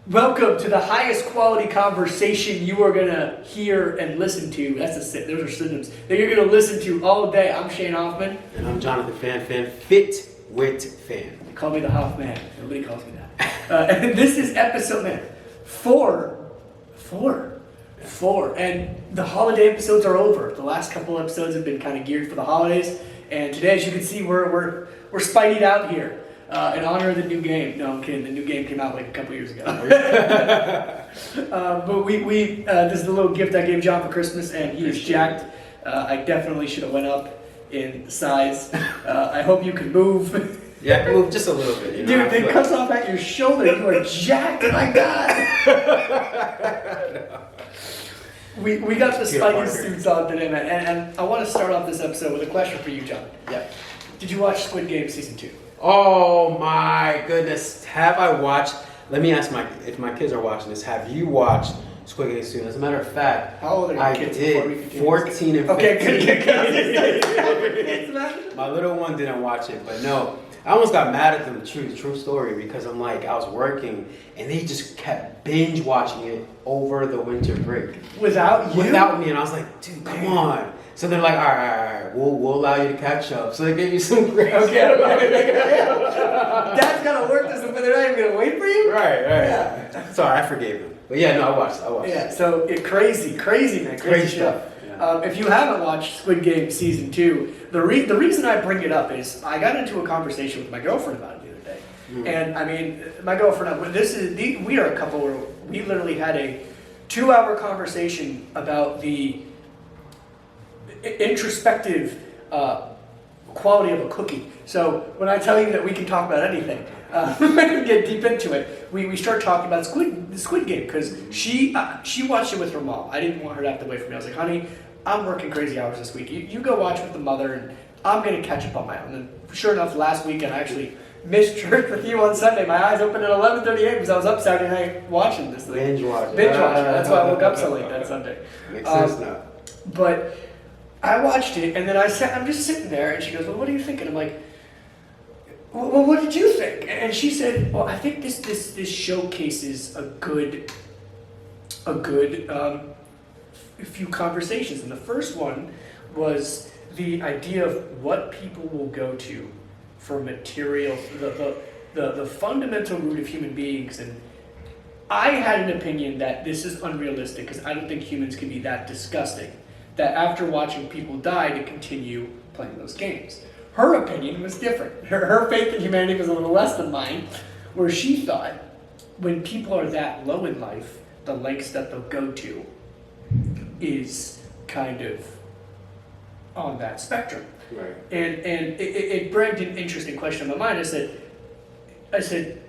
Welcome to the highest quality conversation you are going to hear and listen to. Those are synonyms. That you're going to listen to all day. I'm Shane Hoffman. And I'm Jonathan Fit Wit Fan. They call me the Hoffman. Nobody calls me that. And this is episode 4. And the holiday episodes are over. The last couple episodes have been kind of geared for the holidays. And today, as you can see, we're spideyed out here. In honor of the new game. No, I'm kidding. The new game came out like a couple years ago. But we this is the little gift I gave John for Christmas, and he is jacked. I definitely should have went up in size. I hope you can move. Yeah, move just a little bit. You know? Dude, it cuts off at your shoulder. You are jacked. My God. We got the Spidey suits on today, man. And I want to start off this episode with a question for you, John. Yeah. Did you watch Squid Game Season 2? Oh my goodness. Have I watched, let me ask if my kids are watching this, have you watched Squid Game soon? As a matter of fact, how old are your I kids? did 14 and 15. Okay, good. My little one didn't watch it, but no. I almost got mad at them, true story, because I'm like, I was working and they just kept binge watching it over the winter break. Without you? Without me, and I was like, dude, come on. So they're like, all right, we'll allow you to catch up. So they gave you some grace. Okay. Dad's gonna work this, but they're not even gonna wait for you? Right. Yeah. Sorry, I forgave them. But yeah, no, I watched. Yeah, so crazy, man. Crazy stuff. Yeah. If you haven't watched Squid Game Season 2, the reason I bring it up is I got into a conversation with my girlfriend about it the other day. And I mean, my girlfriend, we are a couple where we literally had a 2-hour conversation about the introspective quality of a cookie. So when I tell you that we can talk about anything, we can get deep into it. We start talking about the Squid Game because she watched it with her mom. I didn't want her to have to wait for me. I was like, honey, I'm working crazy hours this week. You go watch with the mother, and I'm gonna catch up on my own. And sure enough, last weekend I actually missed church with you on Sunday. My eyes opened at 11:38 because I was up Saturday night watching this thing. Binge watching. That's why I woke up so late that Sunday. Makes sense now. But I watched it, and then I'm just sitting there, and she goes, well, what do you think? And I'm like, well, what did you think? And she said, well, I think this showcases a good few conversations. And the first one was the idea of what people will go to for material, the fundamental root of human beings. And I had an opinion that this is unrealistic because I don't think humans can be that disgusting that after watching people die to continue playing those games. Her opinion was different. Her faith in humanity was a little less than mine, where she thought when people are that low in life, the lengths that they'll go to is kind of on that spectrum. Right. And it brought an interesting question in my mind. I said,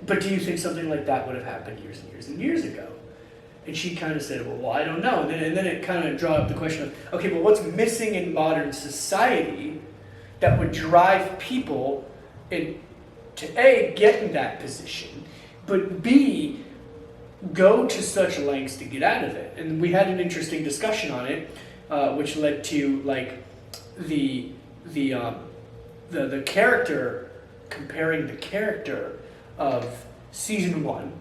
but do you think something like that would have happened years and years and years ago? And she kind of said, well, I don't know. And then it kind of brought up the question of, okay, well, what's missing in modern society that would drive people to A, get in that position, but B, go to such lengths to get out of it? And we had an interesting discussion on it, which led to like the character, comparing the character of season 1.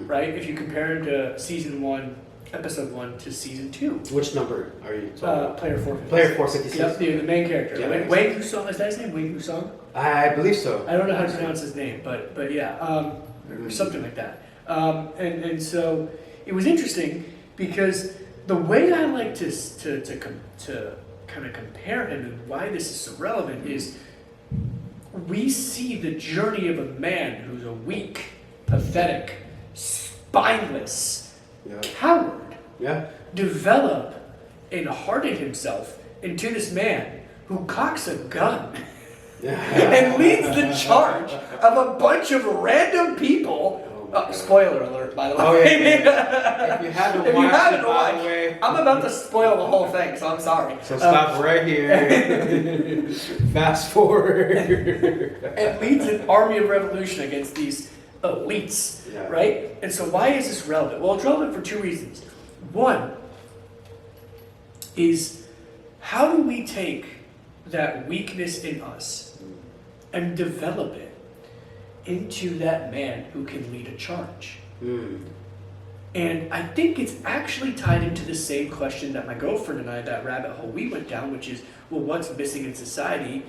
Right? If you compare him to season 1, episode 1 to season 2. Which number are you talking? Player 456. Player 456. Yep, the main character. Yeah, Wang Hu-song, is that his name? Wang Hu-song? I believe so. I don't know how to pronounce his name, but yeah, or something like that. And so it was interesting because the way I like to kind of compare him and why this is so relevant is we see the journey of a man who's a weak, pathetic, spineless coward develop and harden himself into this man who cocks a gun and leads the charge of a bunch of random people. Spoiler alert, by the way. Oh, yeah. If you haven't watched it, by the way, I'm about to spoil the whole thing, so I'm sorry. So stop right here. Fast forward. It leads an army of revolution against these elites, right? And so why is this relevant? Well, it's relevant for 2 reasons. One is, how do we take that weakness in us and develop it into that man who can lead a charge. And I think it's actually tied into the same question that my girlfriend and I, that rabbit hole we went down, which is, well, what's missing in society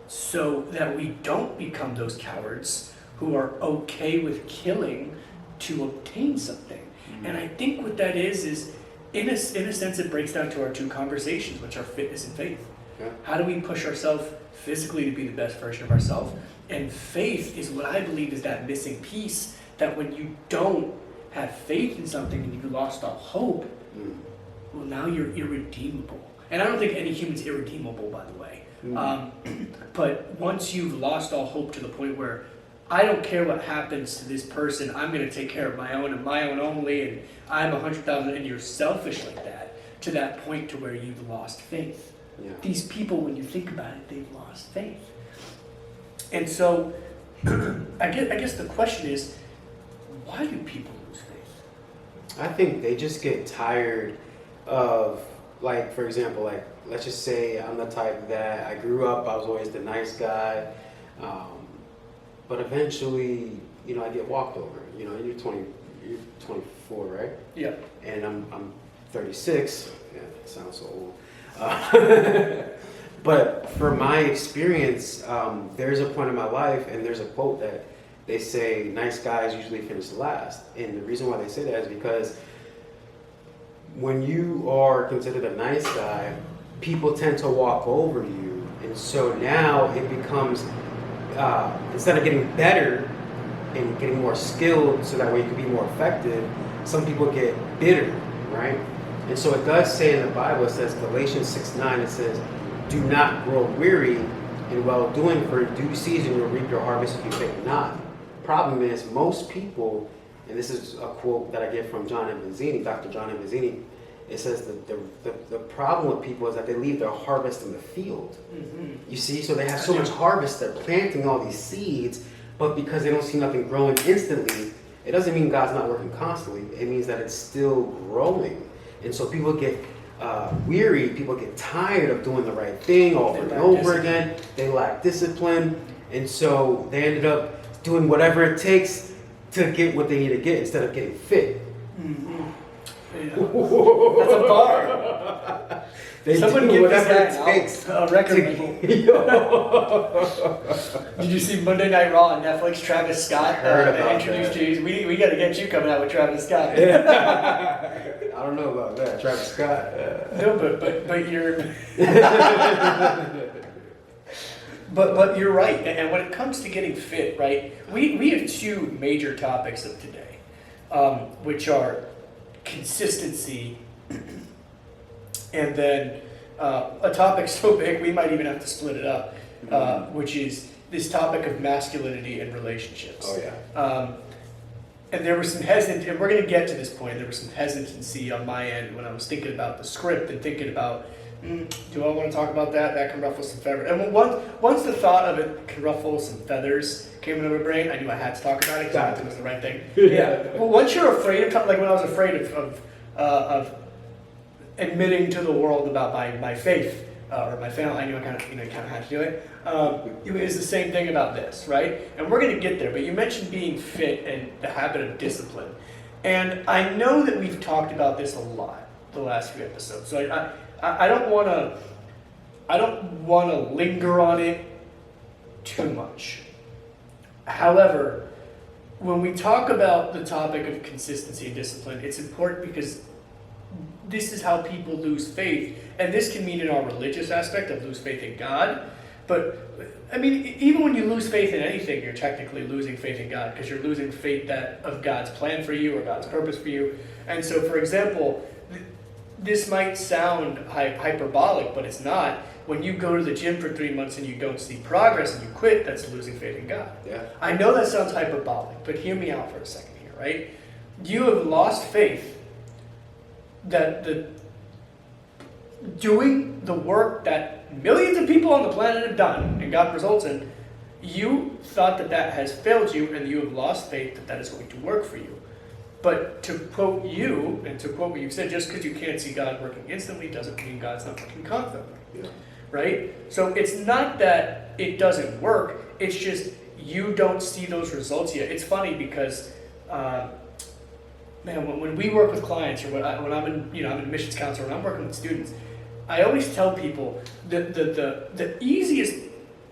so that we don't become those cowards who are okay with killing to obtain something? And I think what that is in a sense, it breaks down to our two conversations, which are fitness and faith. Yeah. How do we push ourselves physically to be the best version of ourselves? And faith is what I believe is that missing piece, that when you don't have faith in something and you've lost all hope, well, now you're irredeemable. And I don't think any human's irredeemable, by the way. But once you've lost all hope to the point where I don't care what happens to this person, I'm going to take care of my own and my own only, and I'm 100,000, and you're selfish like that, to that point to where you've lost faith. Yeah. These people, when you think about it, they've lost faith. And so, I guess the question is, why do people lose faith? I think they just get tired of, like, for example, like, let's just say I'm the type that I grew up, I was always the nice guy, but eventually, you know, I get walked over. You know, you're 24, right? Yeah. And I'm 36. Yeah, that sounds so old. But from my experience, there's a point in my life, and there's a quote that they say, nice guys usually finish last. And the reason why they say that is because when you are considered a nice guy, people tend to walk over you. And so now it becomes, instead of getting better and getting more skilled so that way you can be more effective, some people get bitter, right? And so it does say in the Bible, it says, Galatians 6:9, it says, do not grow weary in well-doing, for in due season you'll reap your harvest if you faint not. Problem is, most people, and this is a quote that I get from John Evanzini, Dr. John Evanzini, it says that the problem with people is that they leave their harvest in the field. You see, so they have so much harvest, they're planting all these seeds, but because they don't see nothing growing instantly, it doesn't mean God's not working constantly. It means that it's still growing. And so people get weary, people get tired of doing the right thing over and over again. They lack discipline. And so they ended up doing whatever it takes to get what they need to get instead of getting fit. Yeah. That's a bar. Someone do get whatever this it guy takes. a record label. Did you see Monday Night Raw on Netflix? Travis Scott introduced you. We got to get you coming out with Travis Scott. I don't know about that, Travis Scott. No, but you're. But you're right, and when it comes to getting fit, right, we have two major topics of today, which are consistency, and then a topic so big we might even have to split it up, which is this topic of masculinity and relationships. Oh yeah. And there was some hesitancy, and we're going to get to this point, there was some hesitancy on my end when I was thinking about the script and thinking about, do I want to talk about that? That can ruffle some feathers. And once the thought of it can ruffle some feathers came into my brain, I knew I had to talk about it because I thought it was the right thing. Yeah. Well, once you're afraid of, like when I was afraid of admitting to the world about my faith or my family, I knew I kind of had to do it. It was the same thing about this, right? And we're going to get there. But you mentioned being fit and the habit of discipline, and I know that we've talked about this a lot the last few episodes. So I don't want to linger on it too much. However, when we talk about the topic of consistency and discipline, it's important because this is how people lose faith. And this can mean in our religious aspect of lose faith in God. But, I mean, even when you lose faith in anything, you're technically losing faith in God because you're losing faith of God's plan for you or God's purpose for you. And so, for example, this might sound hyperbolic, but it's not. When you go to the gym for 3 months and you don't see progress and you quit, that's losing faith in God. Yeah. I know that sounds hyperbolic, but hear me out for a second here, right? You have lost faith that doing the work that millions of people on the planet have done and gotten results in, you thought that has failed you and you have lost faith that is going to work for you. But to quote you, and to quote what you said, just because you can't see God working instantly doesn't mean God's not working constantly. Yeah. Right? So it's not that it doesn't work, it's just you don't see those results yet. It's funny because man, when we work with clients, or when I'm in, I'm in admissions counselor, when I'm working with students, I always tell people that the easiest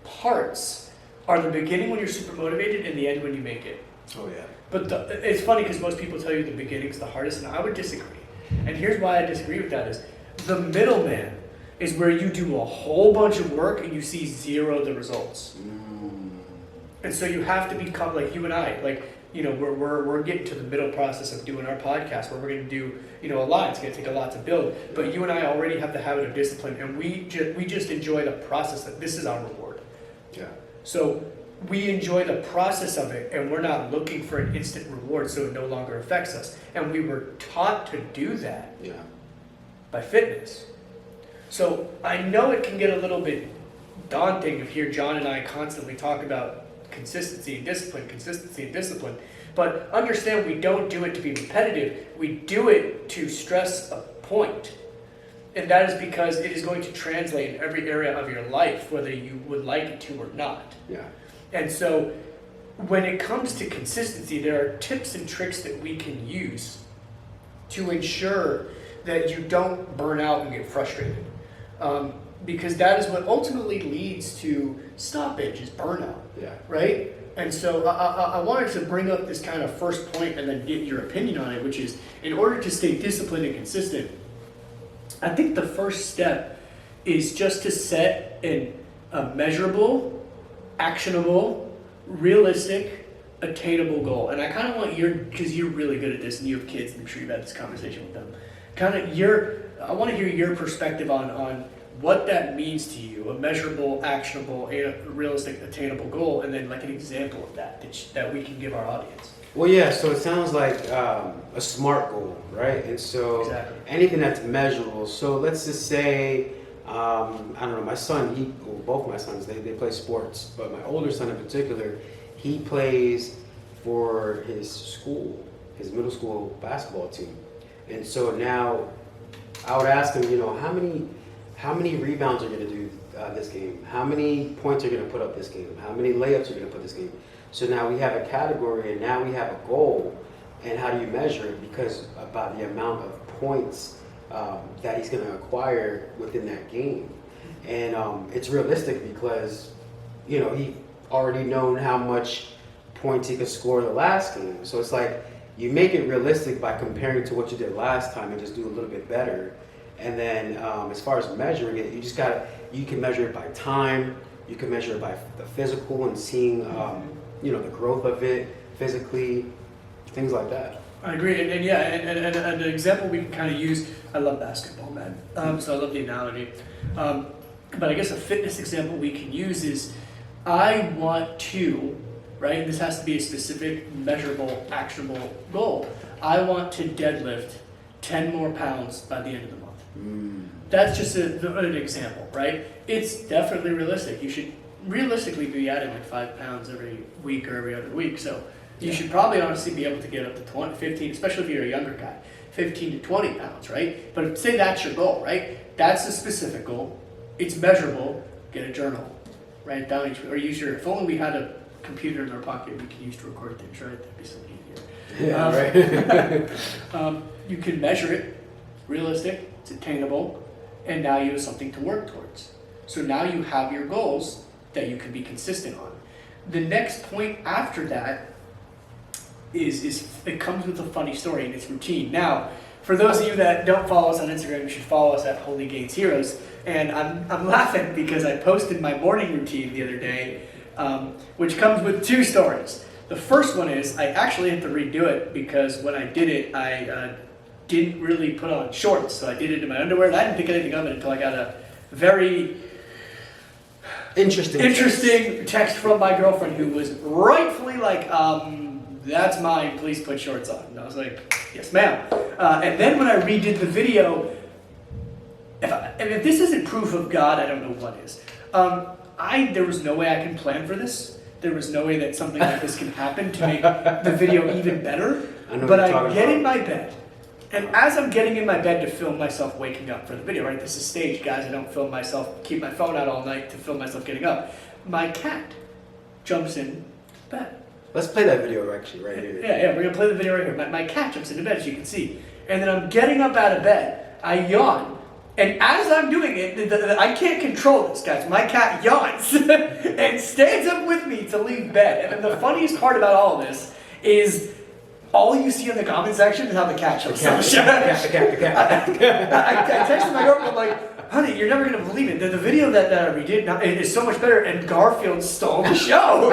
parts are the beginning when you're super motivated and the end when you make it. Oh yeah. But it's funny because most people tell you the beginning's the hardest, and I would disagree. And here's why I disagree with that is the middleman is where you do a whole bunch of work and you see zero of the results. And so you have to become like you and I, like, we're getting to the middle process of doing our podcast where we're going to do, a lot. It's going to take a lot to build. But you and I already have the habit of discipline, and we just enjoy the process. That this is our reward. Yeah. So we enjoy the process of it, and we're not looking for an instant reward, so it no longer affects us. And we were taught to do that by fitness. So I know it can get a little bit daunting if here John and I constantly talk about consistency and discipline, but understand we don't do it to be repetitive. We do it to stress a point. And that is because it is going to translate in every area of your life, whether you would like it to or not. Yeah. And so when it comes to consistency, there are tips and tricks that we can use to ensure that you don't burn out and get frustrated. Because that is what ultimately leads to stoppage, is burnout. Yeah. Right? And so I wanted to bring up this kind of first point and then get your opinion on it, which is in order to stay disciplined and consistent, I think the first step is just to set a measurable, actionable, realistic, attainable goal. And I kind of want because you're really good at this and you have kids, and I'm sure you've had this conversation with them. I want to hear your perspective on what that means to you, a measurable, actionable, realistic, attainable goal, and then like an example of that we can give our audience. Well, yeah, so it sounds like a SMART goal, right? And so Exactly. anything that's measurable. So let's just say, I don't know, my son, both my sons, they play sports, but my older son in particular, he plays for his school, his middle school basketball team. And so now I would ask him, how many rebounds are you going to do this game? How many points are you going to put up this game? How many layups are you going to put this game? So now we have a category, and now we have a goal. And how do you measure it? Because about the amount of points that he's going to acquire within that game. And it's realistic because, he already known how much points he could score the last game. So it's like you make it realistic by comparing to what you did last time and just do a little bit better. And then as far as measuring it, you can measure it by time, you can measure it by the physical and seeing, the growth of it physically, things like that. I agree, and an example we can kind of use, I love basketball, man, so I love the analogy. But I guess a fitness example we can use is, I want to, right, this has to be a specific, measurable, actionable goal. I want to deadlift 10 more pounds by the end of the month. That's just an example, right? It's definitely realistic. You should realistically be adding like 5 pounds every week or every other week. So you should probably honestly be able to get up to 15, especially if you're a younger guy, 15 to 20 pounds, right? But say that's your goal, right? That's a specific goal. It's measurable. Get a journal, write it down, or use your, if only we had a computer in our pocket we could use to record things, right? That'd be so easier. Yeah, right. You can measure it, realistic, it's attainable, and now you have something to work towards. So now you have your goals that you can be consistent on. The next point after that is it comes with a funny story, and it's routine. Now, for those of you that don't follow us on Instagram, you should follow us at Holy Gains Heroes. And I'm laughing because I posted my morning routine the other day, which comes with 2 stories. The first one is I actually had to redo it because when I did it, I didn't really put on shorts, so I did it in my underwear, and I didn't think anything of it until I got a very interesting text from my girlfriend, who was rightfully like, that's mine, please put shorts on. And I was like, yes ma'am. And then when I redid the video, if this isn't proof of God, I don't know what is. There was no way I can plan for this. There was no way that something like this can happen to make the video even better. But I get in my bed, and as I'm getting in my bed to film myself waking up for the video, right? This is staged, guys. I don't film myself, keep my phone out all night to film myself getting up. My cat jumps in bed. Let's play that video actually right here. Yeah, we're gonna play the video right here. My cat jumps into bed, as you can see. And then I'm getting up out of bed, I yawn. And as I'm doing it, I can't control this, guys. My cat yawns and stands up with me to leave bed. And then the funniest part about all of this is all you see in the comment section is how the cat jumps. I texted my girlfriend, I'm like, honey, you're never going to believe it. The video that I redid now, it is so much better, and Garfield stole the show.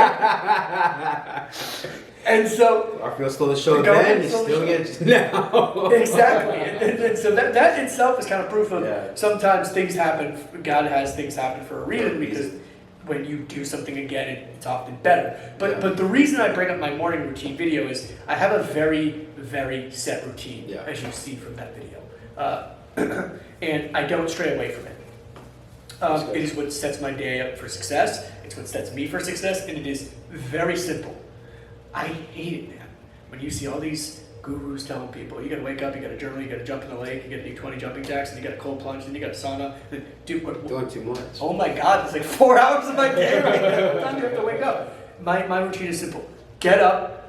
And so Garfield stole the show then, he's stealing it now. Exactly. And so that itself is kind of proof of sometimes things happen, God has things happen for a reason, because when you do something again, it's often better. But the reason I bring up my morning routine video is I have a very, very set routine, as you see from that video. And I don't stray away from it. It is what sets my day up for success. It's what sets me for success, and it is very simple. I hate it, man. When you see all these gurus telling people, you gotta wake up, you gotta journal, you gotta jump in the lake, you gotta do 20 jumping jacks, and you gotta cold plunge, and you gotta sauna. And dude, doing too much. Oh my God, it's like 4 hours of my day right now. What time do you have to wake up? My routine is simple. Get up,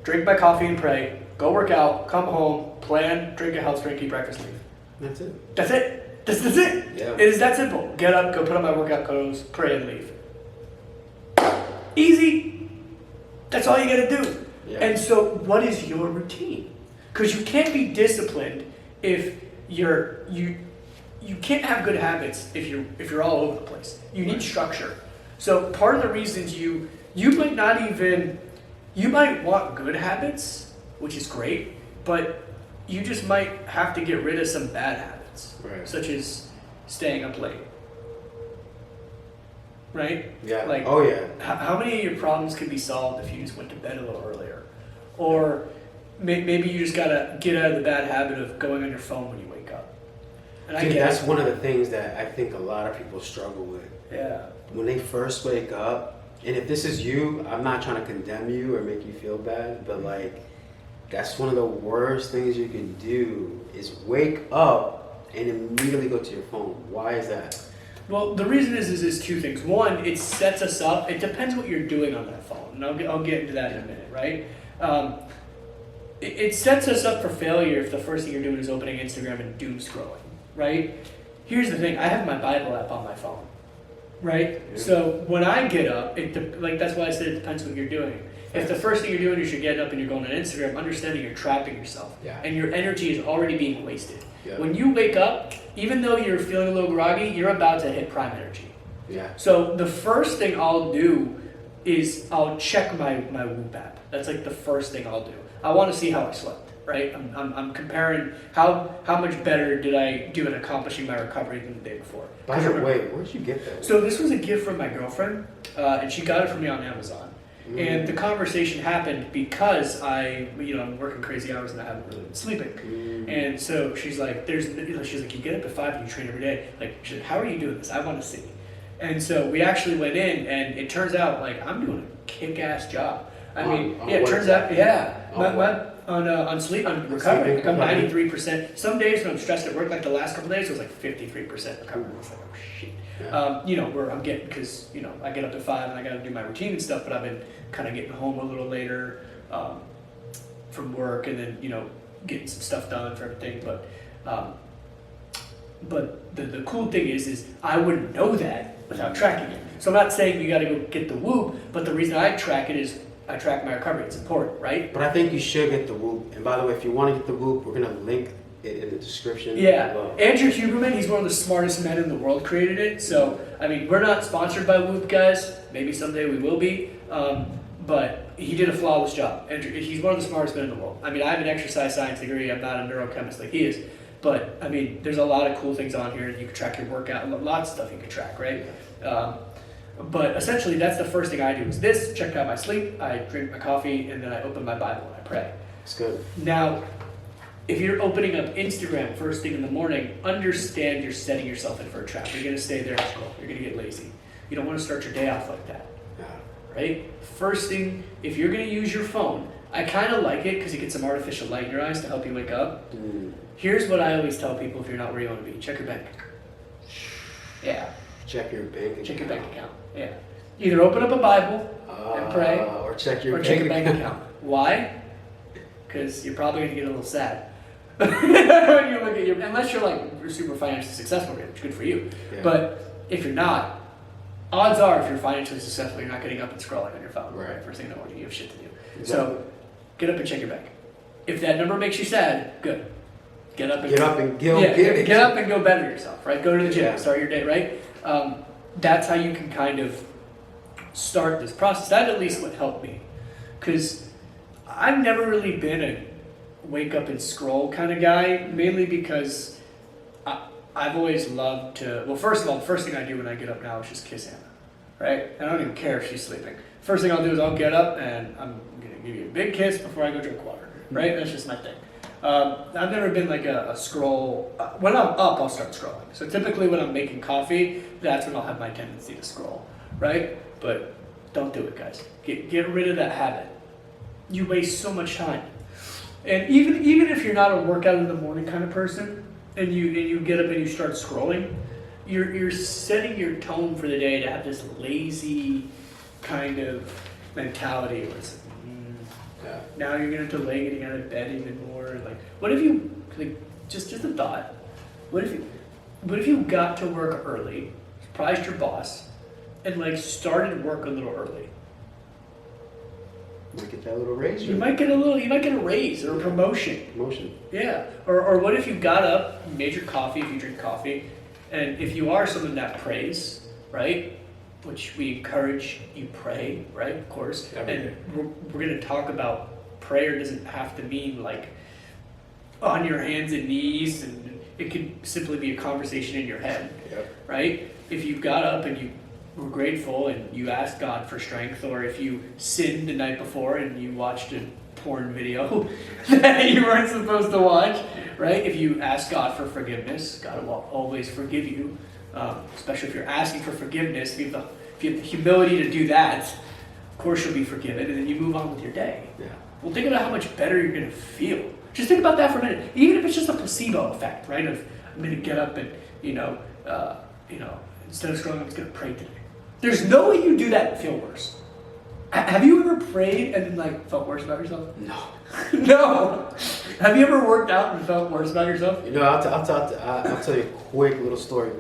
drink my coffee and pray, go work out, come home, plan, drink a health drink, eat breakfast, leave. That's it. That's it. That's it. Yeah. It is that simple. Get up, go put on my workout clothes, pray, and leave. Easy. That's all you gotta do. Yeah. And so, what is your routine? Because you can't be disciplined if you can't have good habits if you're all over the place. You need structure. So part of the reasons you might want good habits, which is great, but you just might have to get rid of some bad habits, such as staying up late. Right? Yeah. Like, oh yeah. How many of your problems could be solved if you just went to bed a little earlier? Or maybe you just gotta get out of the bad habit of going on your phone when you wake up. And Dude, that's one of the things that I think a lot of people struggle with. Yeah. When they first wake up, and if this is you, I'm not trying to condemn you or make you feel bad, but like, that's one of the worst things you can do is wake up and immediately go to your phone. Why is that? Well, the reason is two things. One, it sets us up. It depends what you're doing on that phone, and I'll get into that in a minute, right? It sets us up for failure if the first thing you're doing is opening Instagram and doom scrolling, right? Here's the thing. I have my Bible app on my phone, right? Yeah. So when I get up, that's why I said it depends what you're doing. If the first thing you're doing is you're getting up and you're going on Instagram, understanding you're trapping yourself, and your energy is already being wasted. Yeah. When you wake up, even though you're feeling a little groggy, you're about to hit prime energy. Yeah. So the first thing I'll do is I'll check my Whoop app. That's like the first thing I'll do. I want to see how I slept, right? I'm comparing how much better did I do in accomplishing my recovery than the day before. By the way, where'd you get that? So this was a gift from my girlfriend, and she got it for me on Amazon. And the conversation happened because I'm working crazy hours and I haven't really been sleeping. And so she's like, she's like, you get up at 5 and you train every day. Like, she's like, how are you doing this? I want to see. And so we actually went in, and it turns out like I'm doing a kick-ass job. It turns out, on sleep, I'm recovering. Like, I'm 93%. Some days when I'm stressed at work, like the last couple of days, it was like 53% recovery. It's like, oh shit. Yeah. Where I'm getting, because I get up at 5 and I got to do my routine and stuff, but I've been kind of getting home a little later from work, and then getting some stuff done for everything. But the cool thing is I wouldn't know that without tracking it. So I'm not saying you got to go get the Whoop, but the reason I track it is I track my recovery. It's important, right? But I think you should get the Whoop. And by the way, if you want to get the Whoop, we're gonna link it in the description. Yeah, Andrew Huberman, he's one of the smartest men in the world, created it. So, we're not sponsored by Whoop, guys. Maybe someday we will be. But he did a flawless job. Andrew, he's one of the smartest men in the world. I have an exercise science degree. I'm not a neurochemist like he is. But, there's a lot of cool things on here. You can track your workout. Lots of stuff you can track, right? But essentially, that's the first thing I do is this. Check out my sleep. I drink my coffee, and then I open my Bible and I pray. It's good. Now, if you're opening up Instagram first thing in the morning, understand you're setting yourself in for a trap. You're going to stay there and scroll. You're going to get lazy. You don't want to start your day off like that. Right? First thing, if you're going to use your phone, I kind of like it because you get some artificial light in your eyes to help you wake up. Here's what I always tell people if you're not where you want to be. Check your bank. Yeah. Check your bank account. Check your bank account. Yeah. Either open up a Bible and pray, or check your bank account. Why? Because you're probably going to get a little sad when you look at unless you're like super financially successful, which is good for you. Yeah. But if you're not, odds are if you're financially successful, you're not getting up and scrolling on your phone. Right. First thing in the morning, you have shit to do. Exactly. So get up and check your bank. If that number makes you sad, good. Get up and get up and go better yourself, right? Go to the gym, start your day, right? That's how you can kind of start this process. That at least would help me, because I've never really been a wake up and scroll kind of guy, mainly because I've always loved to. Well, first of all, the first thing I do when I get up now is just kiss Anna, right? I don't even care if she's sleeping. First thing I'll do is I'll get up and I'm gonna give you a big kiss before I go drink water, right? That's just my thing. I've never been like a scroll. When I'm up, I'll start scrolling. So typically when I'm making coffee, that's when I'll have my tendency to scroll, right? But don't do it, guys. Get rid of that habit. You waste so much time. And even if you're not a workout in the morning kind of person, and you get up and you start scrolling, you're setting your tone for the day to have this lazy kind of mentality where it's now you're gonna delay getting out of bed even more. Like, what if you just a thought? What if you got to work early, surprised your boss, and started work a little early? You might get that little raise. You might get a raise or a promotion. Yeah. Or what if you got up, you made your coffee if you drink coffee, and if you are someone that prays, right? Which we encourage, you pray, right? Of course. And we're going to talk about prayer doesn't have to mean like on your hands and knees, and it could simply be a conversation in your head, right? If you got up and you were grateful and you asked God for strength, or if you sinned the night before and you watched a porn video that you weren't supposed to watch, right? If you ask God for forgiveness, God will always forgive you. Especially if you're asking for forgiveness, if you have the humility to do that, of course you'll be forgiven, and then you move on with your day. Yeah. Well, think about how much better you're going to feel. Just think about that for a minute. Even if it's just a placebo effect, right? Of I'm going to get up and instead of scrolling, I'm just going to pray today. There's no way you do that and feel worse. Have you ever prayed and then felt worse about yourself? No. No. Have you ever worked out and felt worse about yourself? I'll tell you a quick little story.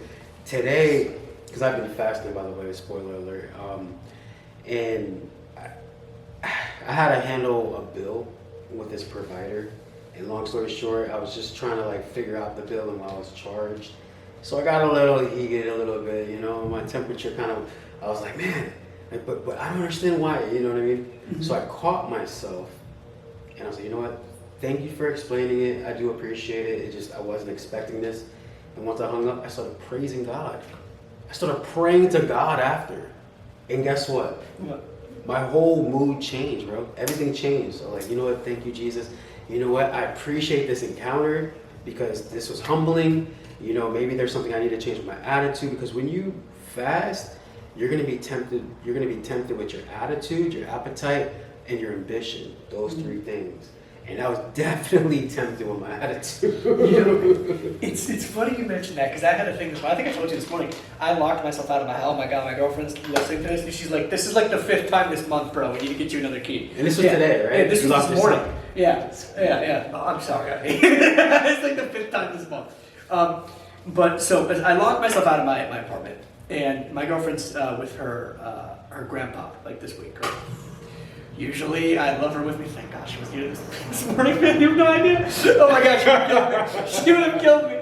Today, because I've been fasting, by the way, spoiler alert, and I had to handle a bill with this provider. And long story short, I was just trying to figure out the bill and what I was charged. So I got a little heated a little bit, my temperature I was like, man, but I don't understand why, you know what I mean? Mm-hmm. So I caught myself and I was like, you know what? Thank you for explaining it. I do appreciate it. I wasn't expecting this. And once I hung up, I started praising God. I started praying to God after. And guess what? What? My whole mood changed, bro. Everything changed. So you know what? Thank you, Jesus. You know what? I appreciate this encounter because this was humbling. Maybe there's something I need to change with my attitude, because when you fast, you're going to be tempted. You're going to be tempted with your attitude, your appetite, and your ambition. Those three things. And I was definitely tempted with my attitude. It's funny you mentioned that, because I had a thing this morning. I think I told you this morning. I locked myself out of my house. Oh my God, my girlfriend's listening to this, and she's like, "This is the 5th time this month, bro. We need to get you another key." And this was today, right? Yeah, this was this morning. Yeah. Oh, I'm sorry. It's the 5th time this month. But so I locked myself out of my apartment, and my girlfriend's with her grandpa this week. Right? Usually I love her with me. Thank God she was here this morning, man. You have no idea. Oh my gosh, she would have killed me.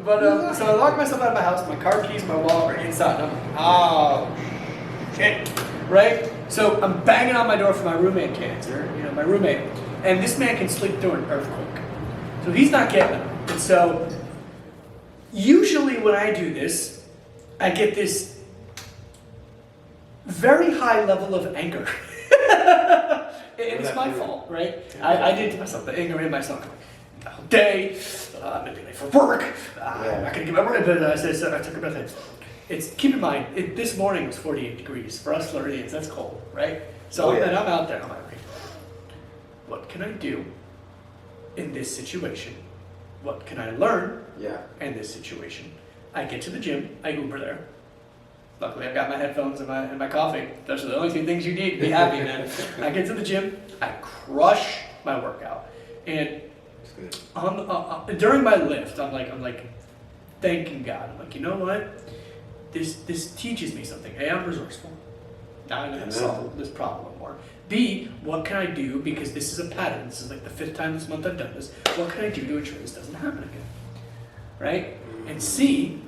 But so I locked myself out of my house. My car keys, my wallet are inside. And I'm like, oh shit, right? So I'm banging on my door for my roommate to answer. My roommate, and this man can sleep through an earthquake, so he's not getting them. And so usually when I do this, I get this very high level of anger. And it's my fault, right? I did to myself, the anger in myself. The whole day, I'm going to be late for work, I'm not going to get my work, but I took a breath in. Keep in mind, this morning was 48 degrees. For us Floridians, that's cold, right? So and I'm out there, I'm like, what can I do in this situation? What can I learn in this situation? I get to the gym, I Uber there. Luckily, I've got my headphones and my coffee. Those are the only two things you need to be happy, man. I get to the gym, I crush my workout, and during my lift, I'm like thanking God. I'm like, you know what? This teaches me something. A, I'm resourceful. Now I know how to solve this problem more. B, what can I do, because this is a pattern. This is like the 5th time this month I've done this. What can I do to ensure this doesn't happen again? Right? And C,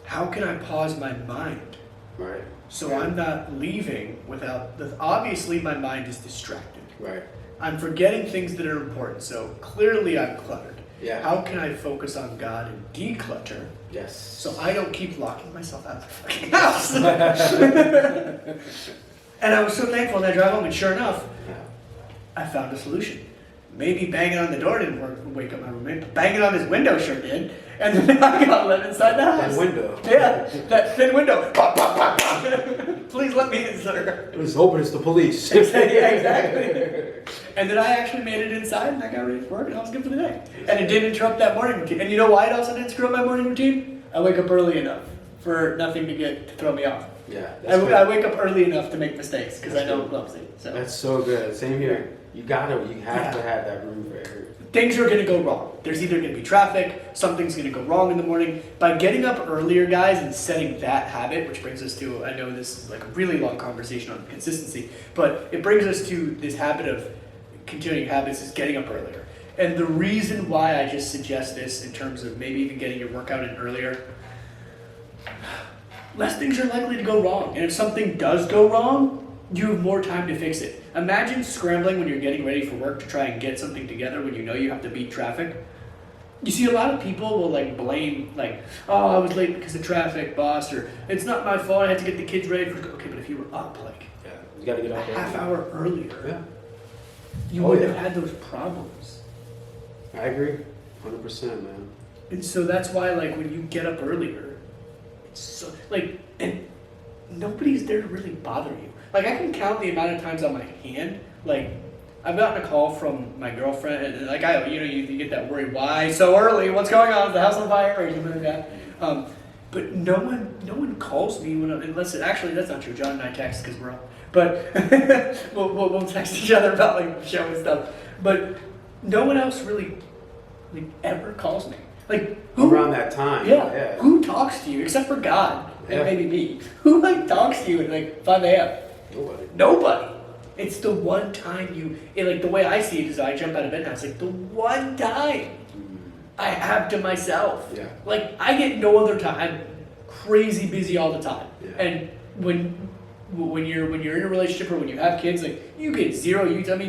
how can I pause my mind? Right. So I'm not leaving without, obviously my mind is distracted. Right. I'm forgetting things that are important. So clearly I'm cluttered. Yeah. How can I focus on God and declutter? Yes. So I don't keep locking myself out of the fucking house. And I was so thankful that I drive home, and sure enough, I found a solution. Maybe banging on the door didn't wake up my roommate, but banging on his window sure did. And then I got let inside the house. That window. Yeah, that thin window. Pop, pop, pop, pop. Please let me in, sir. I was hoping it's the police. Yeah, exactly. And then I actually made it inside, and I got ready for work, and I was good for the day. And it didn't interrupt that morning routine. And you know why it also didn't screw up my morning routine? I wake up early enough for nothing to throw me off. Yeah. I wake up early enough to make mistakes because I know it loves it. So That's so good. Same here. You have to have that room for error. things are going to go wrong. There's either going to be traffic, something's going to go wrong in the morning. By getting up earlier, guys, and setting that habit, which brings us to, I know this is like a really long conversation on consistency, but it brings us to this habit of continuing habits is getting up earlier. And the reason why I just suggest this in terms of maybe even getting your workout in earlier, less things are likely to go wrong. And if something does go wrong, you have more time to fix it. Imagine scrambling when you're getting ready for work to try and get something together when you know you have to beat traffic. You see, a lot of people will blame, oh, I was late because of traffic, boss, or it's not my fault, I had to get the kids ready for, okay, but if you were up yeah, you gotta get a up half hour earlier, yeah, you wouldn't have had those problems. I agree, 100%, man. And so that's why, when you get up earlier, it's so, and nobody's there to really bother you. I can count the amount of times on my hand, I've gotten a call from my girlfriend, and you get that worry, why so early? What's going on? Is the house on fire? Or something like that. But no one calls me unless actually that's not true. John and I text because we're up, but we'll text each other about the show and stuff. But no one else really ever calls me. Who around that time? Yeah. Who talks to you except for God and maybe me? Who talks to you at 5 a.m.? Nobody. It's the one time the way I see it is I jump out of bed now. It's the one time I have to myself. Yeah. I get no other time. I'm crazy busy all the time. Yeah. And when you're in a relationship or when you have kids, you get zero. You got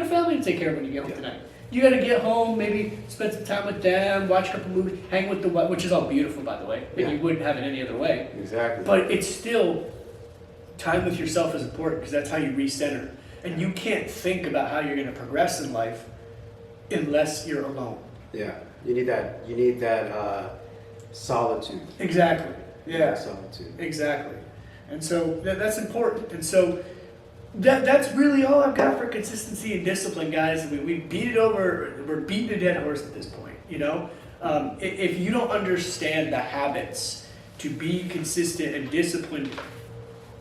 a family to take care of when you get home tonight. You got to get home, maybe spend some time with them, watch a couple movies, hang with the wife, which is all beautiful, by the way. And you wouldn't have it any other way. Exactly. But it's still time with yourself is important because that's how you recenter. And you can't think about how you're going to progress in life unless you're alone. Yeah, you need that solitude. Exactly. Yeah. Solitude. Exactly. And so that's important. And so that's really all I've got for consistency and discipline, guys. We beat it over. We're beating a dead horse at this point. If you don't understand the habits to be consistent and disciplined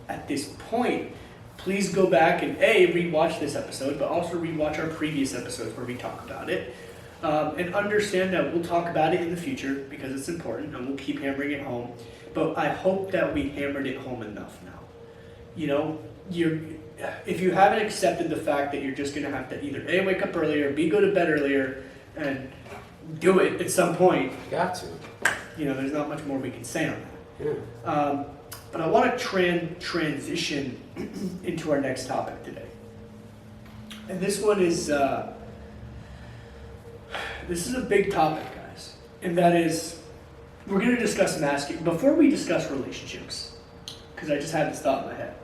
at this point, please go back and rewatch this episode, but also rewatch our previous episodes where we talk about it. And understand that we'll talk about it in the future because it's important and we'll keep hammering it home. But I hope that we hammered it home enough now. If you haven't accepted the fact that you're just going to have to either A, wake up earlier, B, go to bed earlier, and do it at some point. Got to. There's not much more we can say on that. Yeah. But I want to transition into our next topic today. And this one is, this is a big topic, guys. And that is, we're going to discuss masculinity. Before we discuss relationships, because I just had this thought in my head.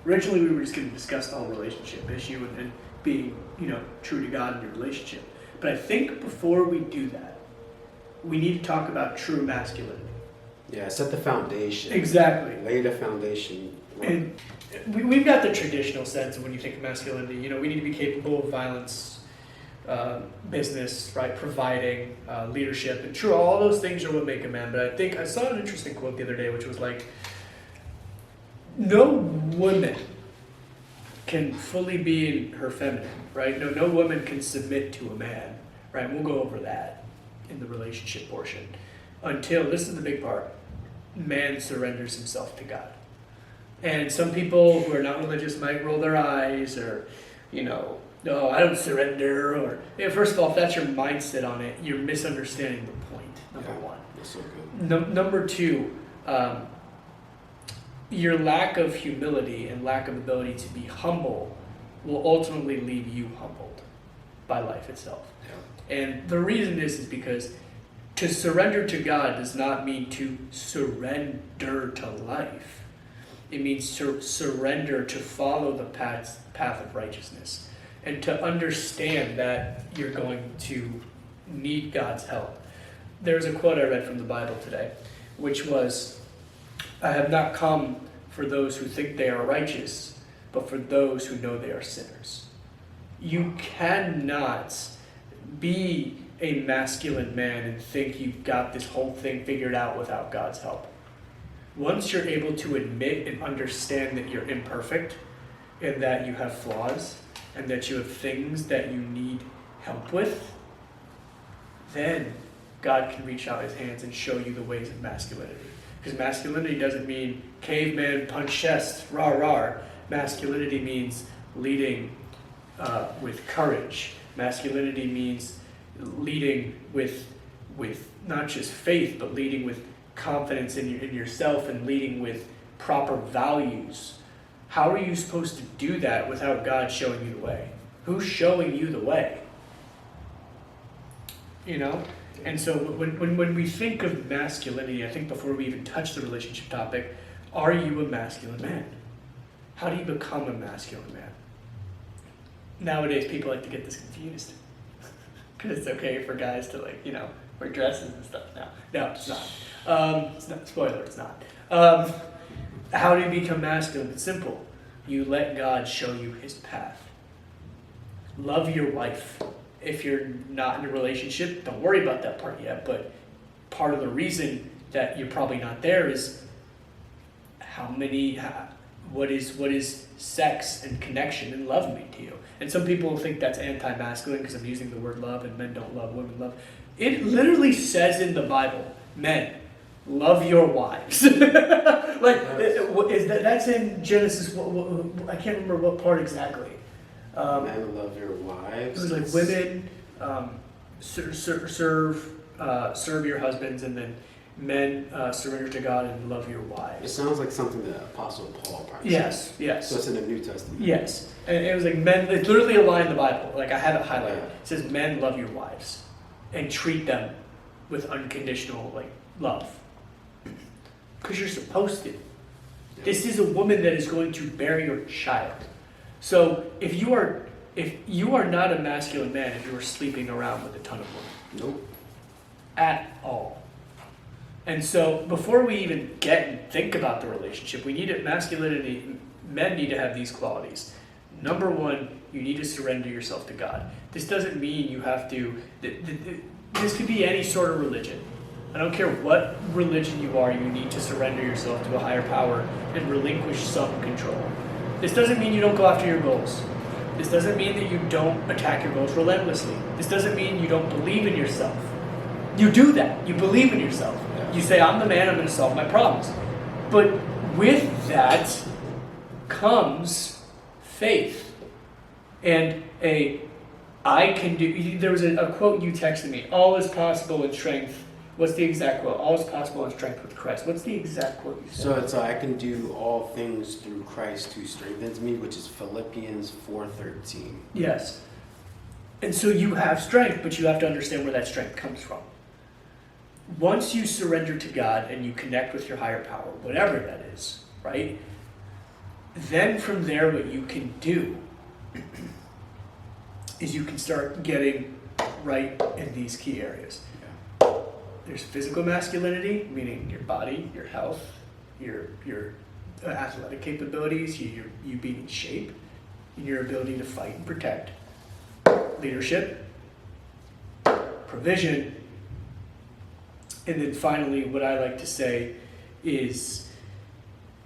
Originally, we were just going to discuss the whole relationship issue and being, true to God in your relationship. But I think before we do that, we need to talk about true masculinity. Yeah, set the foundation. Exactly. Lay the foundation. And we've got the traditional sense of when you think of masculinity, we need to be capable of violence, business, right, providing, leadership, and true, all those things are what make a man. But I think I saw an interesting quote the other day, which was no woman can fully be in her feminine, right? No woman can submit to a man, right? We'll go over that in the relationship portion until, this is the big part, man surrenders himself to God. And some people who are not religious might roll their eyes or, no, I don't surrender. Or first of all, if that's your mindset on it, you're misunderstanding the point, number one. That's so good. Number two, your lack of humility and lack of ability to be humble will ultimately leave you humbled by life itself. Yeah. And the reason is because to surrender to God does not mean to surrender to life. It means to surrender to follow the path of righteousness and to understand that you're going to need God's help. There's a quote I read from the Bible today, which was, I have not come for those who think they are righteous, but for those who know they are sinners. You cannot be a masculine man and think you've got this whole thing figured out without God's help. Once you're able to admit and understand that you're imperfect and that you have flaws and that you have things that you need help with, then God can reach out his hands and show you the ways of masculinity. Because masculinity doesn't mean caveman, punch chest, rah rah. Masculinity means leading with courage. Masculinity means leading with not just faith, but leading with confidence in yourself and leading with proper values. How are you supposed to do that without God showing you the way? Who's showing you the way? And so when we think of masculinity, I think before we even touch the relationship topic, are you a masculine man? How do you become a masculine man? Nowadays, people like to get this confused. Because it's okay for guys to wear dresses and stuff now. No, it's not. It's not. Spoiler, it's not. How do you become masculine? It's simple. You let God show you his path. Love your wife. If you're not in a relationship, don't worry about that part yet. But part of the reason that you're probably not there is what is sex and connection and love mean to you? And some people think that's anti-masculine because I'm using the word love and men don't love, women love. It literally says in the Bible, men, love your wives. That's in Genesis. I can't remember what part exactly. Men love your wives. It was like women serve your husbands, and then men surrender to God and love your wives. It sounds like something that Apostle Paul probably Yes. So it's in the New Testament. Yes. And it was like men, it's literally a line in the Bible. Like I have it highlighted. Yeah. It says, men love your wives and treat them with unconditional love. Because you're supposed to. Yeah. This is a woman that is going to bear your child. So if you are not a masculine man if you are sleeping around with a ton of women. Nope. At all. And so before we even get and think about the relationship, we need masculinity. Men need to have these qualities. Number one, you need to surrender yourself to God. This doesn't mean you have to. This could be any sort of religion. I don't care what religion you are, you need to surrender yourself to a higher power and relinquish some control. This doesn't mean you don't go after your goals. This doesn't mean that you don't attack your goals relentlessly. This doesn't mean you don't believe in yourself. You do that. You believe in yourself. You say, I'm the man, I'm going to solve my problems. But with that comes faith. And I can do, there was a quote you texted me, all is possible in strength. What's the exact quote? All is possible in strength with Christ. What's the exact quote you said? So it's I can do all things through Christ who strengthens me, which is Philippians 4:13. Yes. And so you have strength, but you have to understand where that strength comes from. Once you surrender to God and you connect with your higher power, whatever that is, right? Then from there, what you can do is you can start getting right in these key areas. There's physical masculinity, meaning your body, your health, your athletic capabilities, you being in shape, and your ability to fight and protect. Leadership, provision, and then finally, what I like to say is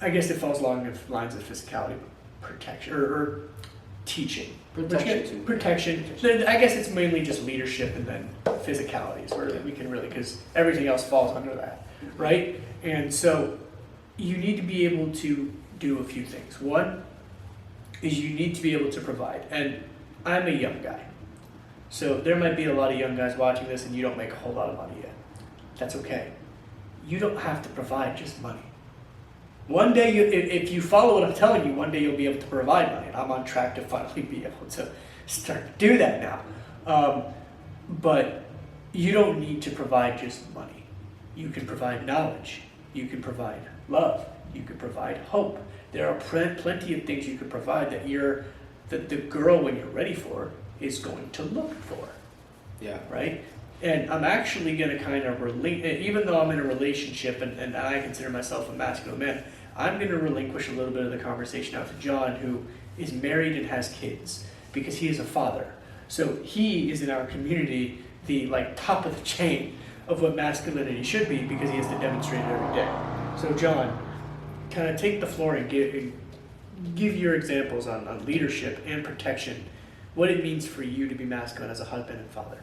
I guess it falls along the lines of physicality, protection, or teaching. Protection. Protection. Then I guess it's mainly just leadership and then physicalities where we can really, because everything else falls under that, right? And so you need to be able to do a few things. One is you need to be able to provide. And I'm a young guy. So there might be a lot of young guys watching this and you don't make a whole lot of money yet. That's okay. You don't have to provide just money. One day, if you follow what I'm telling you, one day you'll be able to provide money. And I'm on track to finally be able to start to do that now. But you don't need to provide just money. You can provide knowledge. You can provide love. You can provide hope. There are plenty of things you can provide that the girl, when you're ready for, is going to look for. Yeah. Right? And I'm actually going to kind of even though I'm in a relationship and I consider myself a masculine man, I'm going to relinquish a little bit of the conversation out to John, who is married and has kids, because he is a father. So he is in our community the top of the chain of what masculinity should be, because he has to demonstrate it every day. So John, kind of take the floor and give your examples on leadership and protection, what it means for you to be masculine as a husband and father.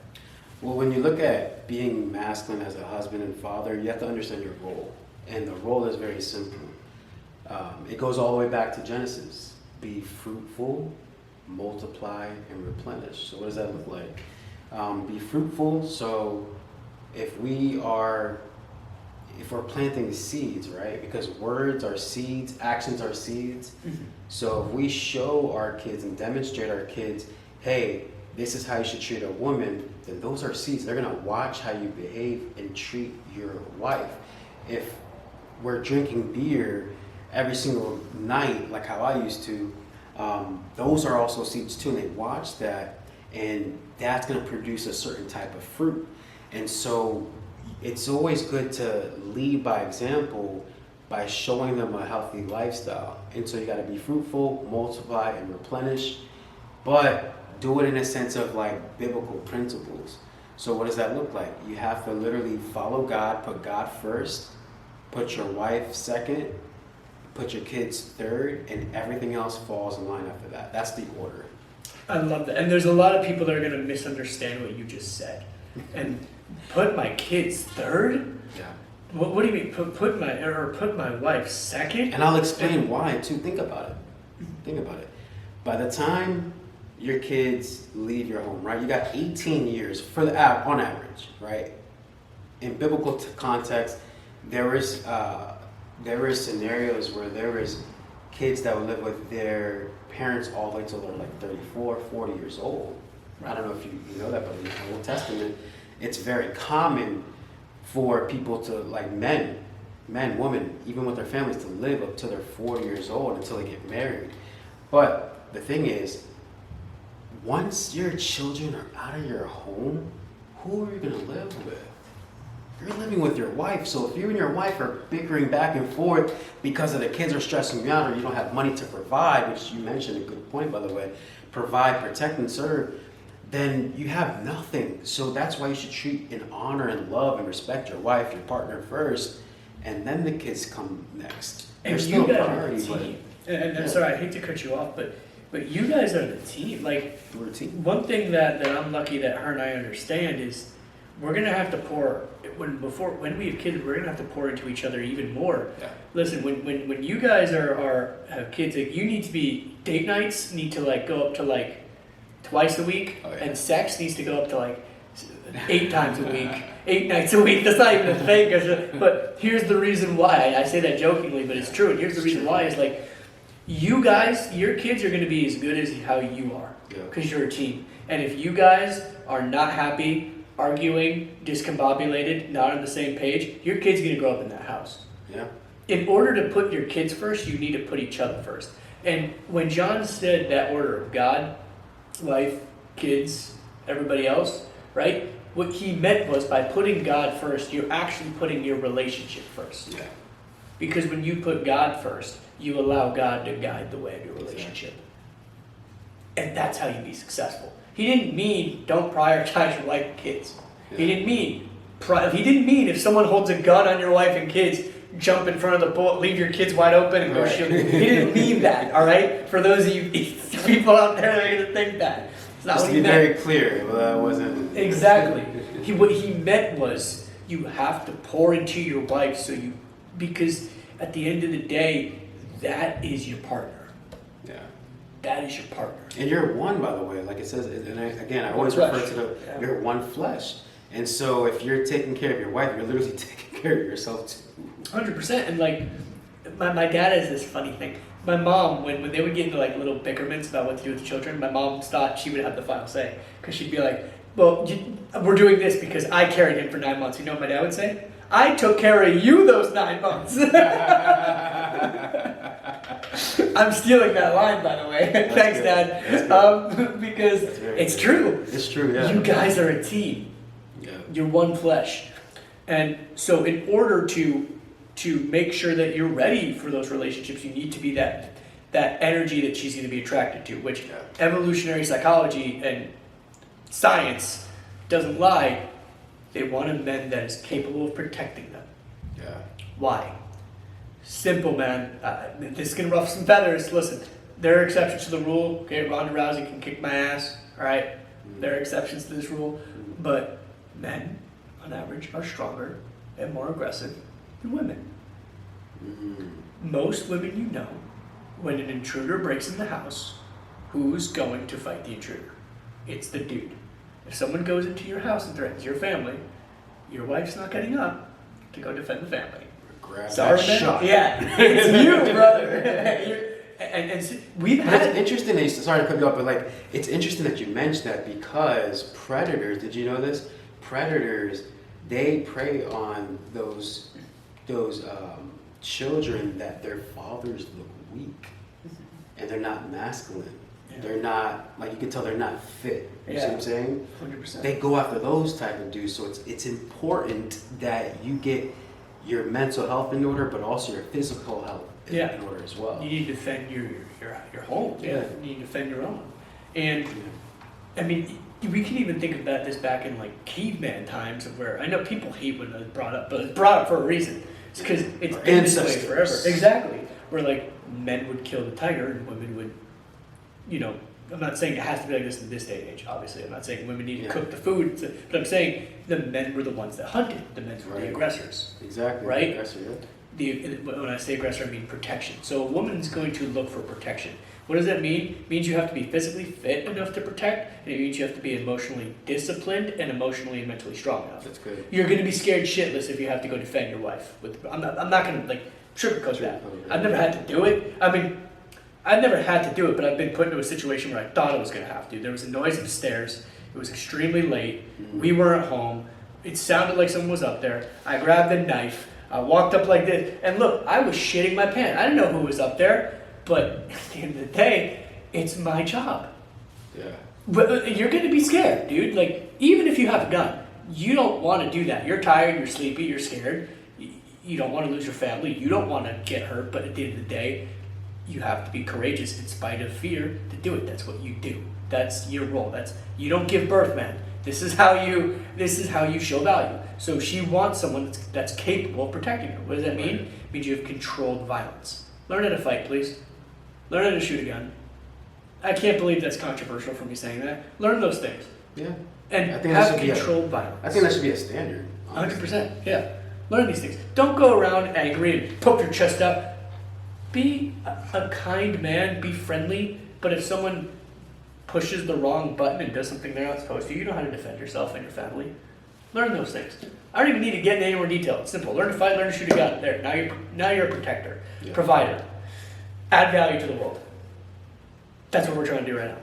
Well, when you look at being masculine as a husband and father, you have to understand your role. And the role is very simple. It goes all the way back to Genesis. Be fruitful, multiply, and replenish. So what does that look like? Be fruitful. So if we're planting seeds, right? Because words are seeds, actions are seeds. Mm-hmm. So if we show our kids and demonstrate our kids, hey, this is how you should treat a woman, then those are seeds. They're gonna watch how you behave and treat your wife. If we're drinking beer every single night, like how I used to, those are also seeds too, and they watch that, and that's gonna produce a certain type of fruit. And so it's always good to lead by example by showing them a healthy lifestyle. And so you gotta be fruitful, multiply, and replenish, but do it in a sense of biblical principles. So what does that look like? You have to literally follow God, put God first, put your wife second, put your kids third, and everything else falls in line after that. That's the order. I love that. And there's a lot of people that are going to misunderstand what you just said. And put my kids third? Yeah. What do you mean? Put my wife second? And I'll explain why too. Think about it. By the time your kids leave your home, right? You got 18 years on average, right? In biblical context, there is scenarios where there is kids that would live with their parents all the way till they're 34, 40 years old. I don't know if you know that, but in the Old Testament, it's very common for people to, men, women, even with their families, to live up to their 40 years old until they get married. But the thing is, once your children are out of your home, who are you going to live with? You're living with your wife. So if you and your wife are bickering back and forth because of the kids are stressing you out, or you don't have money to provide, which you mentioned, a good point, by the way, provide, protect, and serve, then you have nothing. So that's why you should treat and honor and love and respect your wife, your partner first, and then the kids come next. And you guys are the team. And I'm sorry, I hate to cut you off, but you guys are the team. We're a team. One thing that I'm lucky that her and I understand is we're gonna have to pour when we have kids. We're gonna have to pour into each other even more. Yeah. Listen, when you guys have kids, you need to be date nights need to go up to twice a week, oh, yeah. and sex needs to go up to 8 times a week, 8 nights a week. That's not even a thing. But here's the reason why. I say that jokingly, but it's true. And here's the reason why is you guys, your kids are going to be as good as how you are, because you're a team. And if you guys are not happy, arguing, discombobulated, not on the same page, your kid's going to grow up in that house. Yeah. In order to put your kids first, you need to put each other first. And when John said that order of God, wife, kids, everybody else, right? What he meant was by putting God first, you're actually putting your relationship first. Yeah. Because when you put God first, you allow God to guide the way of your relationship. And that's how you be successful. He didn't mean don't prioritize your wife and kids. Yeah. He didn't mean if someone holds a gun on your wife and kids, jump in front of the boat, leave your kids wide open, and go Right. shoot. He didn't mean that, all right? For those of you people out there that are going to think that. It's not Just what to he be meant. very clear, well, that wasn't... Exactly. What he meant was you have to pour into your wife because at the end of the day, that is your partner. Yeah. That is your partner. And you're one, by the way, like it says, and I always One refer flesh. to you're one flesh. And so if you're taking care of your wife, you're literally taking care of yourself too. 100%. And like, my dad has this funny thing. My mom, when they would get into like little bickerments about what to do with the children, my mom thought she would have the final say. Because she'd be like, well, we're doing this because I carried him for 9 months. You know what my dad would say? I took care of you those 9 months. I'm stealing that line, by the way. Thanks, good. Dad. Because it's true. It's true, yeah. You guys are a team. Yeah. You're one flesh. And so in order to make sure that you're ready for those relationships, you need to be that energy that she's going to be attracted to, which evolutionary psychology and science doesn't lie. They want a man that is capable of protecting them. Yeah. Why? Simple, man. This can ruffle some feathers. Listen, there are exceptions to the rule. Okay, Ronda Rousey can kick my ass. All right, there are exceptions to this rule, but men, on average, are stronger and more aggressive than women. Most women, you know, when an intruder breaks in the house, who's going to fight the intruder? It's the dude. If someone goes into your house and threatens your family, your wife's not getting up to go defend the family. Grab Sorry, that man. shot. Yeah, it's you, brother. and so we've But it's had. interesting that sorry to cut you off, but like it's interesting that you mentioned that because predators, did you know this? Predators, they prey on those children that their fathers look weak and they're not masculine. Yeah. They're not, like you can tell they're not fit. You see what I'm saying? 100%. They go after those type of dudes. So it's important that you get your mental health in order, but also your physical health in order as well. You need to defend your home. Yeah. You need to defend your own. And I mean, we can even think about this back in like caveman times, of where I know people hate when it's brought up, but it's brought up for a reason. It's because it's Our been this way ancestors. forever. Exactly. Where like men would kill the tiger and women would, you know. I'm not saying it has to be like this in this day and age, obviously. I'm not saying women need to cook the food, but I'm saying the men were the ones that hunted. The men were the aggressors. Exactly. Right? Aggressor, yeah. When I say aggressor, I mean protection. So a woman's going to look for protection. What does that mean? It means you have to be physically fit enough to protect, and it means you have to be emotionally disciplined and emotionally and mentally strong enough. That's good. You're going to be scared shitless if you have to go defend your wife. I'm not going to like sugarcoat that. I've never had to do it. I mean, I've never had to do it, but I've been put into a situation where I thought I was going to have to. There was a noise upstairs. It was extremely late. We weren't home. It sounded like someone was up there. I grabbed a knife. I walked up like this. And look, I was shitting my pants. I didn't know who was up there. But at the end of the day, it's my job. Yeah. But you're going to be scared, dude. Like, even if you have a gun, you don't want to do that. You're tired. You're sleepy. You're scared. You don't want to lose your family. You don't want to get hurt. But at the end of the day, you have to be courageous in spite of fear to do it. That's what you do. That's your role. You don't give birth, man. This is how you show value. So she wants someone that's capable of protecting her. What does that mean? It means you have controlled violence. Learn how to fight, please. Learn how to shoot a gun. I can't believe that's controversial for me saying that. Learn those things. Yeah. And I think have that should controlled violence. I think that should be a standard. 100%. Yeah. Learn these things. Don't go around angry and poke your chest out. Be a kind man, be friendly, but if someone pushes the wrong button and does something they're not supposed to, you know how to defend yourself and your family. Learn those things. I don't even need to get into any more detail. It's simple. Learn to fight, learn to shoot a gun. There. Now you're a protector, provider. Add value to the world. That's what we're trying to do right now.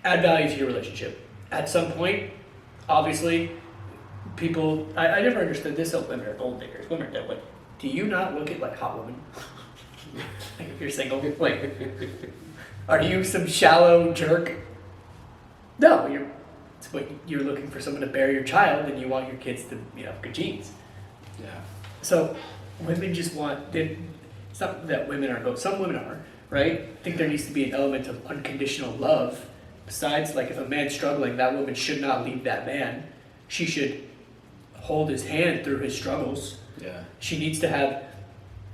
Add value to your relationship. At some point, obviously, people, I never understood this, women are gold diggers. Women are dead. Like, do you not look at like hot women? Like if you're single, like, are you some shallow jerk? No, you're looking for someone to bear your child, and you want your kids to, good genes. Yeah. So women just want. It's not that women are both. Some women are, right? I think there needs to be an element of unconditional love. Besides, like if a man's struggling, that woman should not leave that man. She should hold his hand through his struggles. Yeah. She needs to have.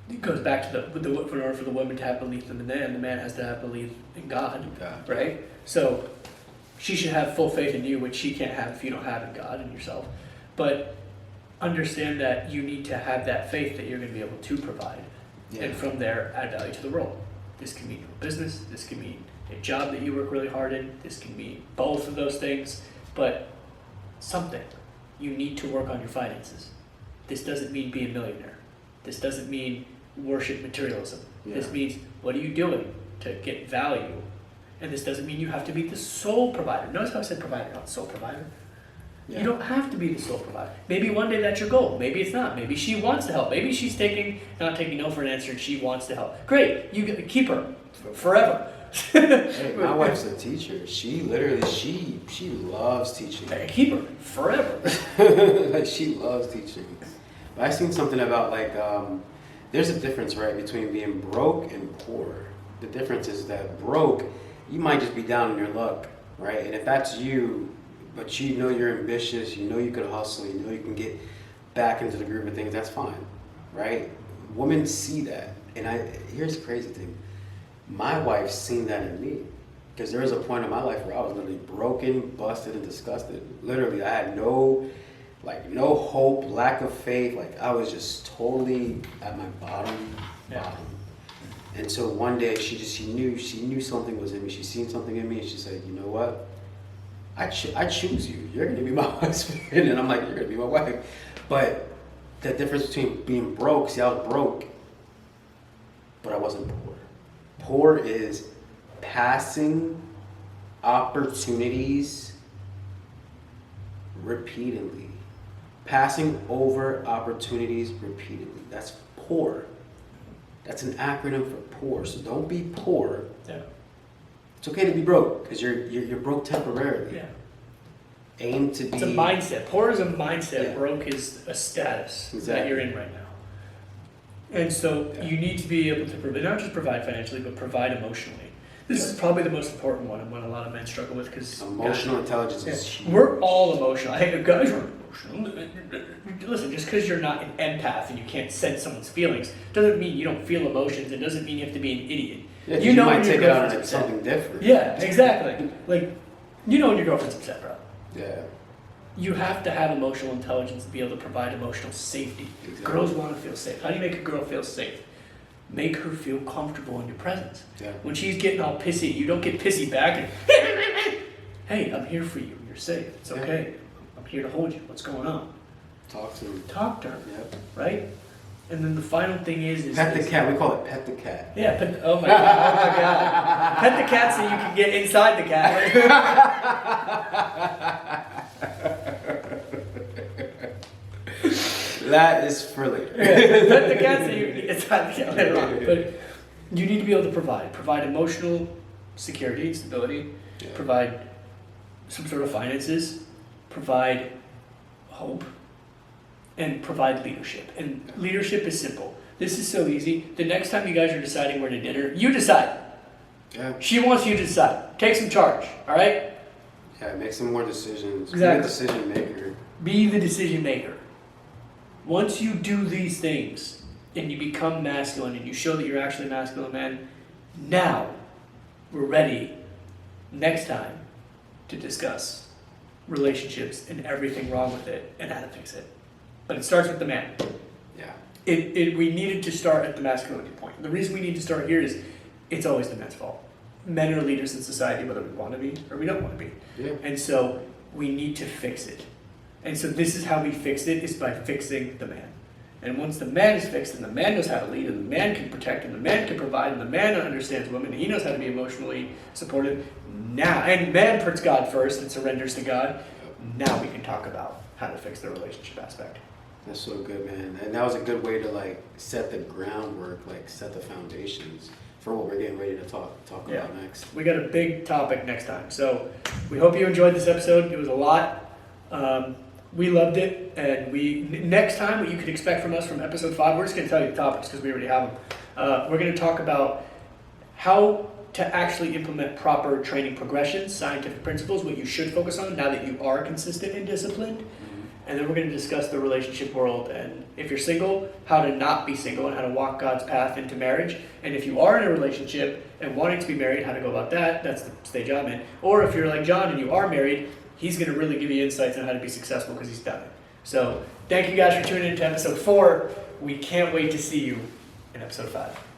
It goes back to in order for the woman to have belief in the man has to have belief in God, right? So she should have full faith in you, which she can't have if you don't have in God and yourself. But understand that you need to have that faith that you're going to be able to provide, and from there add value to the world. This can mean a business. This can mean a job that you work really hard in. This can mean both of those things, but something. You need to work on your finances. This doesn't mean be a millionaire. This doesn't mean worship materialism. This means, what are you doing to get value? And this doesn't mean you have to be the sole provider. Notice how I said provider, not sole provider. You don't have to be the sole provider. Maybe one day that's your goal. Maybe it's not. Maybe she wants to help. Maybe she's not taking no for an answer and she wants to help. Great, you get to keep her forever. Hey, my wife's a teacher. She literally, she loves teaching. Keep her forever. Like, she loves teaching. But I seen something about there's a difference, right, between being broke and poor. The difference is that broke, you might just be down in your luck, right? And if that's you, but you know you're ambitious, you know you can hustle, you know you can get back into the groove of things, that's fine, right? Women see that. And here's the crazy thing. My wife's seen that in me. Because there was a point in my life where I was literally broken, busted, and disgusted. Literally, I had no hope, lack of faith. Like, I was just totally at my bottom. And so one day she knew something was in me. She seen something in me, and she said, you know what? I choose you. You're going to be my husband. And I'm like, you're going to be my wife. But the difference between being broke, see, I was broke, but I wasn't poor. Poor is passing opportunities repeatedly. Passing over opportunities repeatedly. That's poor. That's an acronym for poor. So don't be poor. Yeah. It's okay to be broke because you're broke temporarily. Yeah. Aim to be. It's a mindset. Poor is a mindset. Yeah. Broke is a status that Exactly. you're in right now. And so you need to be able to provide, not just provide financially, but provide emotionally. This is probably the most important one and one a lot of men struggle with because Emotional intelligence is huge. we're all emotional. Hey, guys are emotional. Listen, just because you're not an empath and you can't sense someone's feelings doesn't mean you don't feel emotions. It doesn't mean you have to be an idiot. Yeah, you know might when your take it out on girlfriend's something upset. different. Yeah, exactly. Like, you know when your girlfriend's upset, bro. Yeah. You have to have emotional intelligence to be able to provide emotional safety. Exactly. Girls want to feel safe. How do you make a girl feel safe? Make her feel comfortable in your presence. Yeah. When she's getting all pissy, you don't get pissy back and, hey, I'm here for you. You're safe. It's okay. I'm here to hold you. What's going on? Talk to him. Talk to her, Yep. right? And then the final thing is Pet the cat. We call it pet the cat. Yeah, oh my god. Pet the cat so you can get inside the cat. That is for later. Pet the cat so you can get inside the cat later on. But you need to be able to provide emotional security and stability, provide some sort of finances, provide hope, and provide leadership. And leadership is simple. This is so easy. The next time you guys are deciding where to dinner, you decide. Yeah. She wants you to decide. Take some charge, all right? Yeah, make some more decisions. Exactly. Be a decision maker. Be the decision maker. Once you do these things and you become masculine and you show that you're actually a masculine man, now we're ready next time to discuss relationships and everything wrong with it and how to fix it. But it starts with the man. Yeah. We needed to start at the masculinity point. The reason we need to start here is it's always the man's fault. Men are leaders in society whether we want to be or we don't want to be. Yeah. And so we need to fix it. And so this is how we fix it, is by fixing the man. And once the man is fixed and the man knows how to lead and the man can protect and the man can provide and the man understands women and he knows how to be emotionally supportive, now, and man puts God first and surrenders to God, now we can talk about how to fix the relationship aspect. That's so good, man. And that was a good way to set the groundwork, set the foundations for what we're getting ready to talk about next. We got a big topic next time. So we hope you enjoyed this episode. It was a lot. We loved it, and next time what you could expect from us from episode 5, we're just going to tell you the topics because we already have them. We're going to talk about how to actually implement proper training progressions, scientific principles, what you should focus on now that you are consistent and disciplined. And then we're going to discuss the relationship world, and if you're single, how to not be single and how to walk God's path into marriage. And if you are in a relationship and wanting to be married, how to go about that. That's the stage I'm in. Or if you're like John and you are married, he's going to really give you insights on how to be successful because he's done it. So thank you guys for tuning in to episode 4. We can't wait to see you in episode 5.